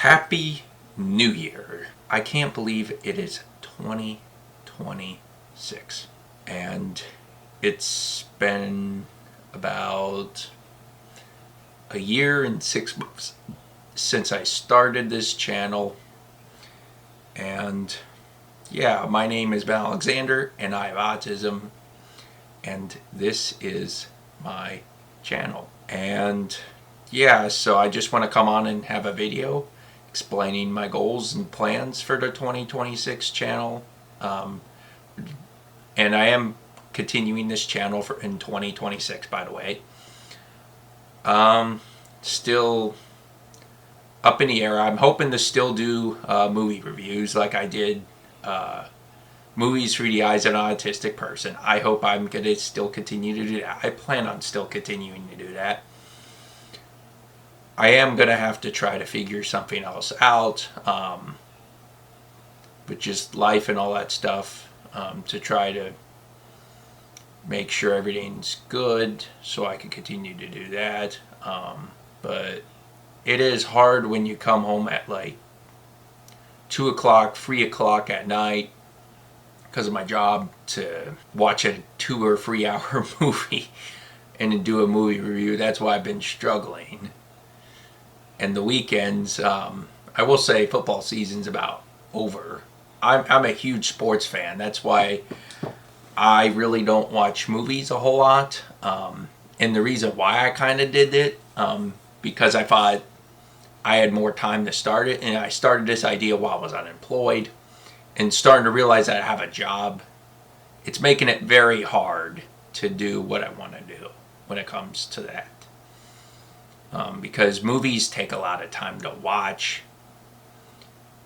Happy New Year. I can't believe it is 2026. And it's been about a year and 6 months since I started this channel. And yeah, my name is Ben Alexander and I have autism. And this is my channel. And yeah, so I just want to come on and have a video explaining my goals and plans for the 2026 channel. And I am continuing this channel in 2026, by the way. Still up in the air. I'm hoping to still do movie reviews like I did movies through the eyes of an autistic person. I hope I'm going to still continue to do that. I plan on still continuing to do that. I am going to have to try to figure something else out, with just life and all that stuff, to try to make sure everything's good so I can continue to do that. But it is hard when you come home at like 2 o'clock, 3 o'clock at night because of my job to watch a 2 or 3 hour movie and then do a movie review. That's why I've been struggling. And the weekends, I will say football season's about over. I'm a huge sports fan. That's why I really don't watch movies a whole lot. And the reason why I kind of did it, because I thought I had more time to start it. And I started this idea while I was unemployed and starting to realize that I have a job. It's making it very hard to do what I want to do when it comes to that. Because movies take a lot of time to watch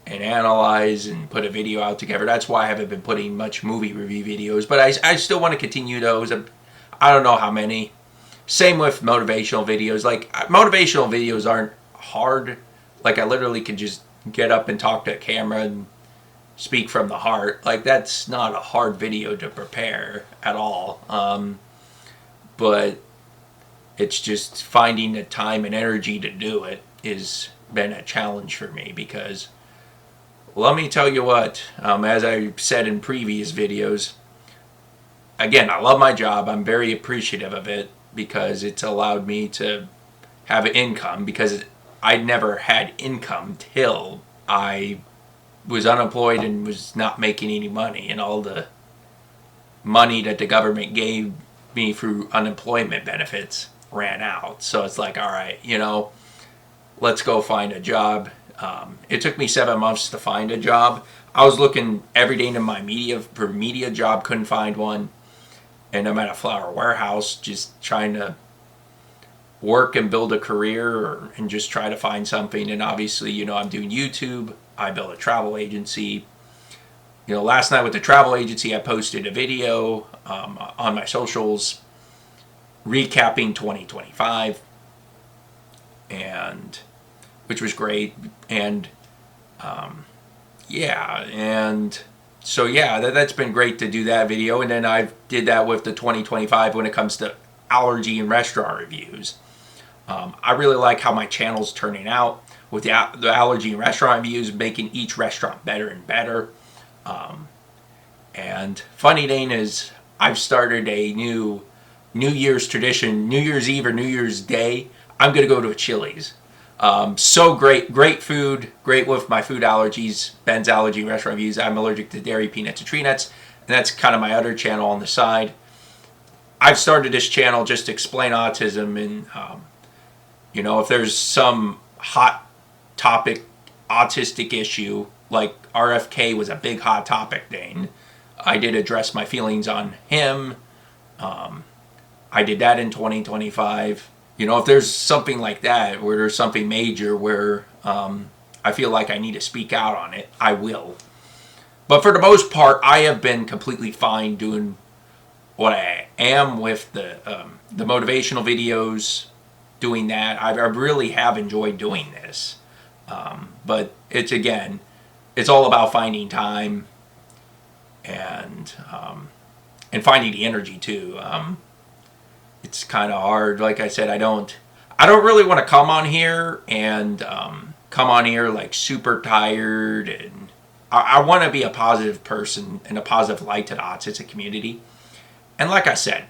and analyze and put a video out together. That's why I haven't been putting much movie review videos, but I still want to continue those. I don't know how many. Same with motivational videos. Like, motivational videos aren't hard. Like, I literally can just get up and talk to a camera and speak from the heart. Like, that's not a hard video to prepare at all. But it's just finding the time and energy to do it has been a challenge for me because, let me tell you what, as I said in previous videos, again, I love my job. I'm very appreciative of it because it's allowed me to have an income, because I never had income till I was unemployed and was not making any money, and all the money that the government gave me through unemployment benefits ran out. So it's like, all right, let's go find a job. It took me 7 months to find a job. I was looking every day for a media job, couldn't find one. And I'm at a flower warehouse just trying to work and build a career and just try to find something. And obviously, I'm doing YouTube. I built a travel agency. Last night with the travel agency, I posted a video on my socials recapping 2025, and which was great. And that's been great to do that video. And then I did that with the 2025 when it comes to allergy and restaurant reviews. I really like how my channel's turning out with the allergy and restaurant reviews, making each restaurant better and better. And funny thing is, I've started a new New Year's tradition. New Year's Eve or New Year's Day, I'm going to go to a Chili's. So great food, great with my food allergies. Ben's Allergy Restaurant Reviews. I'm allergic to dairy, peanuts, and tree nuts. And that's kind of my other channel on the side. I've started this channel just to explain autism, and if there's some hot topic autistic issue, like RFK was a big hot topic thing, I did address my feelings on him. I did that in 2025. If there's something like that, where there's something major where I feel like I need to speak out on it, I will. But for the most part, I have been completely fine doing what I am with the motivational videos, doing that. I really have enjoyed doing this. But it's all about finding time and finding the energy too. It's kind of hard. Like I said, I don't really want to come on here and come on here like super tired, and I want to be a positive person and a positive light to the autistic community. And like I said,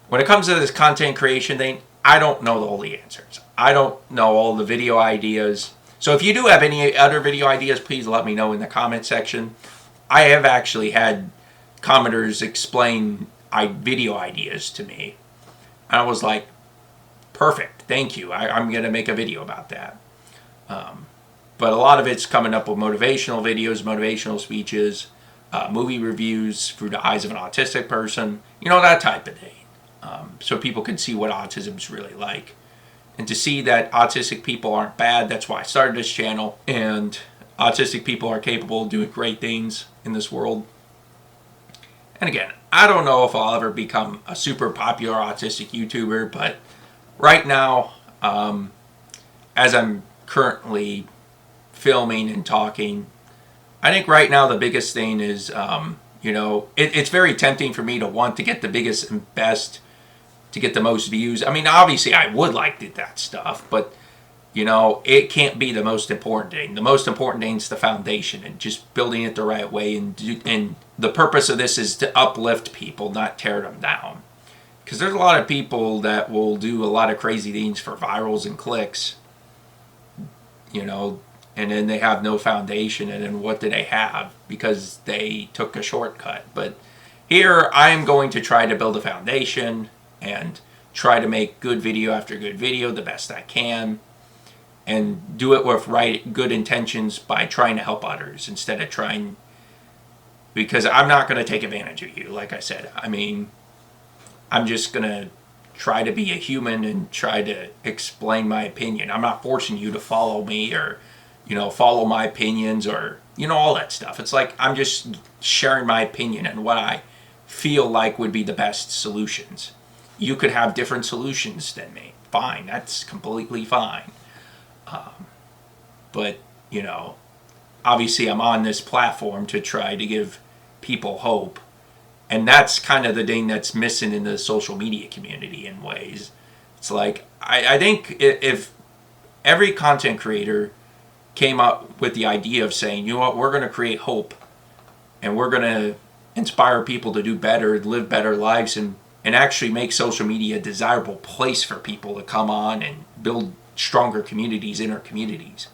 when it comes to this content creation thing, I don't know all the answers. I don't know all the video ideas. So if you do have any other video ideas, please let me know in the comment section. I have actually had commenters explain video ideas to me. And I was like, perfect, thank you. I'm going to make a video about that. But a lot of it's coming up with motivational videos, motivational speeches, movie reviews through the eyes of an autistic person, that type of thing. So people can see what autism is really like. And to see that autistic people aren't bad, that's why I started this channel. And autistic people are capable of doing great things in this world. And again, I don't know if I'll ever become a super popular autistic YouTuber, but right now, as I'm currently filming and talking, I think right now the biggest thing is, it's very tempting for me to want to get the biggest and best, to get the most views. I mean, obviously I would like that stuff, but it can't be the most important thing. The most important thing is the foundation and just building it the right way. And the purpose of this is to uplift people, not tear them down. Because there's a lot of people that will do a lot of crazy things for virals and clicks, and then they have no foundation, and then what do they have? Because they took a shortcut. But here I am going to try to build a foundation and try to make good video after good video the best I can, and do it with good intentions by trying to help others instead of trying, because I'm not going to take advantage of you, like I said. I mean, I'm just going to try to be a human and try to explain my opinion. I'm not forcing you to follow me or, follow my opinions or, all that stuff. It's like I'm just sharing my opinion and what I feel like would be the best solutions. You could have different solutions than me. Fine, that's completely fine. But, obviously I'm on this platform to try to give people hope. And that's kind of the thing that's missing in the social media community in ways. It's like, I think if every content creator came up with the idea of saying, we're going to create hope and we're going to inspire people to do better, live better lives, and actually make social media a desirable place for people to come on and build stronger communities in our communities.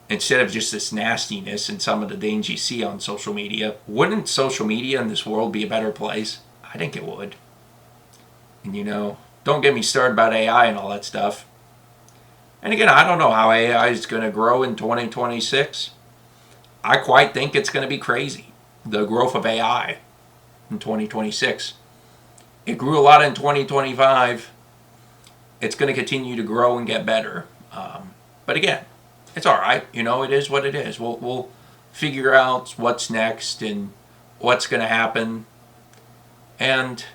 Instead of just this nastiness and some of the things you see on social media, wouldn't social media in this world be a better place? I think it would. And don't get me started about AI and all that stuff. And again, I don't know how AI is going to grow in 2026. I quite think it's going to be crazy, the growth of AI in 2026. It grew a lot in 2025. It's going to continue to grow and get better. But again, it's all right. It is what it is. We'll figure out what's next and what's going to happen. And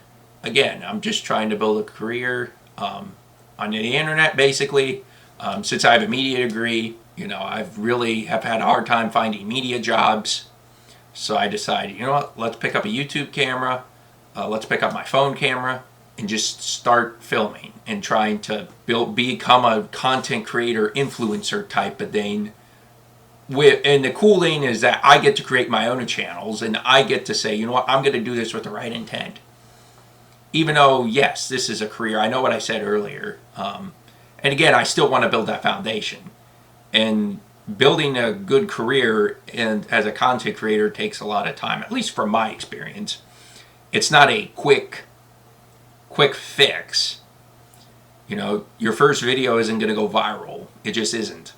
again, I'm just trying to build a career on the internet, basically. Since I have a media degree, I've really have had a hard time finding media jobs. So I decided, let's pick up a YouTube camera. Let's pick up my phone camera and just start filming and trying to become a content creator, influencer type of thing. And the cool thing is that I get to create my own channels and I get to say, I'm going to do this with the right intent. Even though, yes, this is a career. I know what I said earlier. And again, I still want to build that foundation. And building a good career and as a content creator takes a lot of time, at least from my experience. It's not a quick fix. Your first video isn't going to go viral. It just isn't.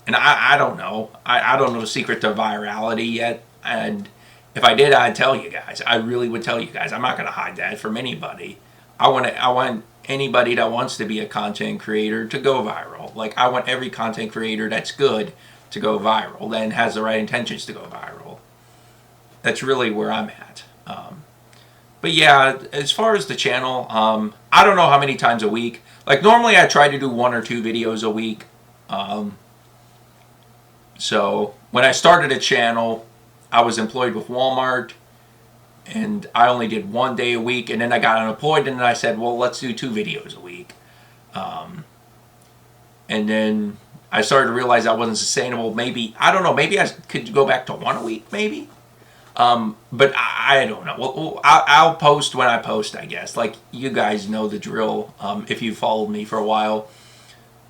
And I don't know. I don't know the secret to virality yet. And if I did, I'd tell you guys. I really would tell you guys. I'm not going to hide that from anybody. I want anybody that wants to be a content creator to go viral. Like, I want every content creator that's good to go viral and has the right intentions to go viral. That's really where I'm at. But yeah, as far as the channel, I don't know how many times a week. Like, normally I try to do 1 or 2 videos a week. So when I started a channel, I was employed with Walmart, and I only did 1 day a week, and then I got unemployed, and then I said, well, let's do 2 videos a week. And then I started to realize that wasn't sustainable. Maybe, I don't know, maybe I could go back to 1 a week, maybe. But I don't know. I'll post when I post, I guess. Like, you guys know the drill, if you followed me for a while.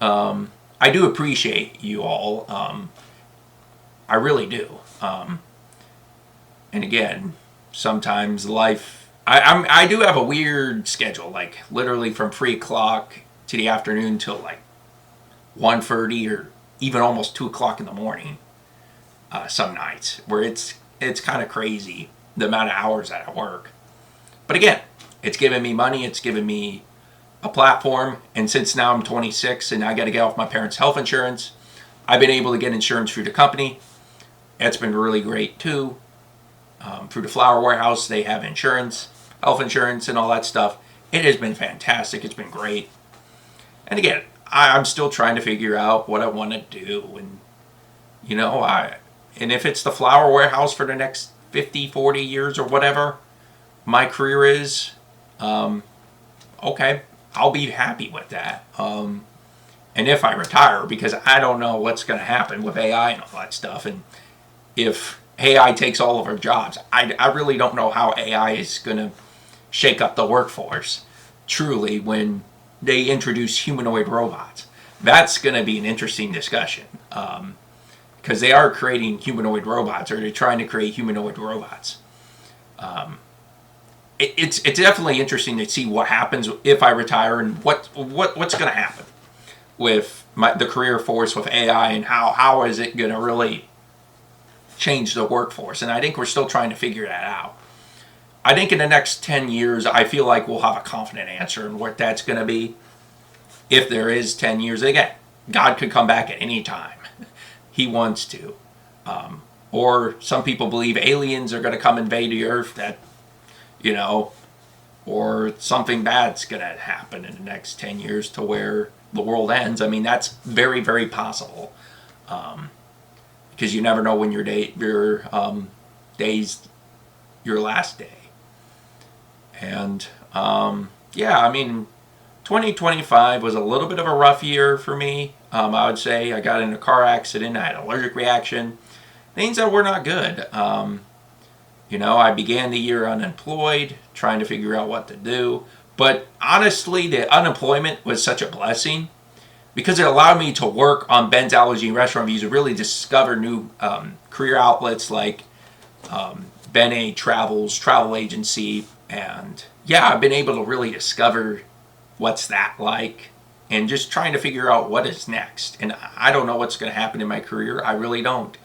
I do appreciate you all. I really do. And again, sometimes life, I do have a weird schedule, like literally from 3 o'clock to the afternoon till like 1:30 or even almost 2 o'clock in the morning. Some nights where it's kind of crazy the amount of hours that I work. But again, it's given me money. It's given me a platform. And since now I'm 26 and I got to get off my parents' health insurance, I've been able to get insurance through the company. It's been really great too. Through the Flower Warehouse, they have insurance, health insurance, and all that stuff. It has been fantastic. It's been great. And again, I'm still trying to figure out what I want to do. And, you know, and if it's the Flower Warehouse for the next 50, 40 years or whatever my career is, okay, I'll be happy with that. And if I retire, because I don't know what's going to happen with AI and all that stuff. And if AI takes all of our jobs, I really don't know how AI is going to shake up the workforce, truly, when they introduce humanoid robots. That's going to be an interesting discussion. Because they are creating humanoid robots, or they're trying to create humanoid robots. It's definitely interesting to see what happens if I retire, and what's going to happen with the career force with AI, and how is it going to really change the workforce. And I think we're still trying to figure that out. I think in the next 10 years, I feel like we'll have a confident answer on what that's going to be. If there is 10 years, again, God could come back at any time. He wants to. Or some people believe aliens are going to come invade the earth, that, you know, or something bad's going to happen in the next 10 years to where the world ends. I mean, that's very, very possible. Because you never know when your day's your last day. And, yeah, I mean, 2025 was a little bit of a rough year for me. I would say I got in a car accident. I had an allergic reaction. Things that were not good. You know, I began the year unemployed, trying to figure out what to do. But honestly, the unemployment was such a blessing, because it allowed me to work on Ben's Allergy and Restaurant Reviews, to really discover new career outlets like Ben A Travels, travel agency. And yeah, I've been able to really discover what's that like, and just trying to figure out what is next. And I don't know what's going to happen in my career. I really don't.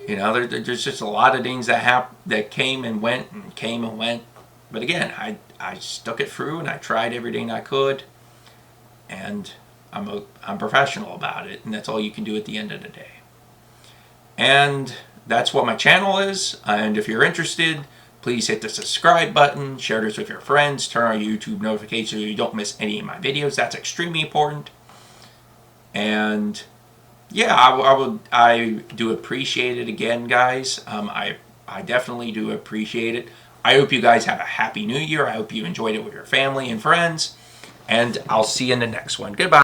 You know, there's just a lot of things that came and went and came and went. But again, I stuck it through, and I tried everything I could. And I'm professional about it, and that's all you can do at the end of the day. And that's what my channel is. And if you're interested, please hit the subscribe button, share this with your friends, turn on YouTube notifications so you don't miss any of my videos. That's extremely important. And yeah, I do appreciate it again, guys. I definitely do appreciate it. I hope you guys have a happy new year. I hope you enjoyed it with your family and friends. And I'll see you in the next one. Goodbye.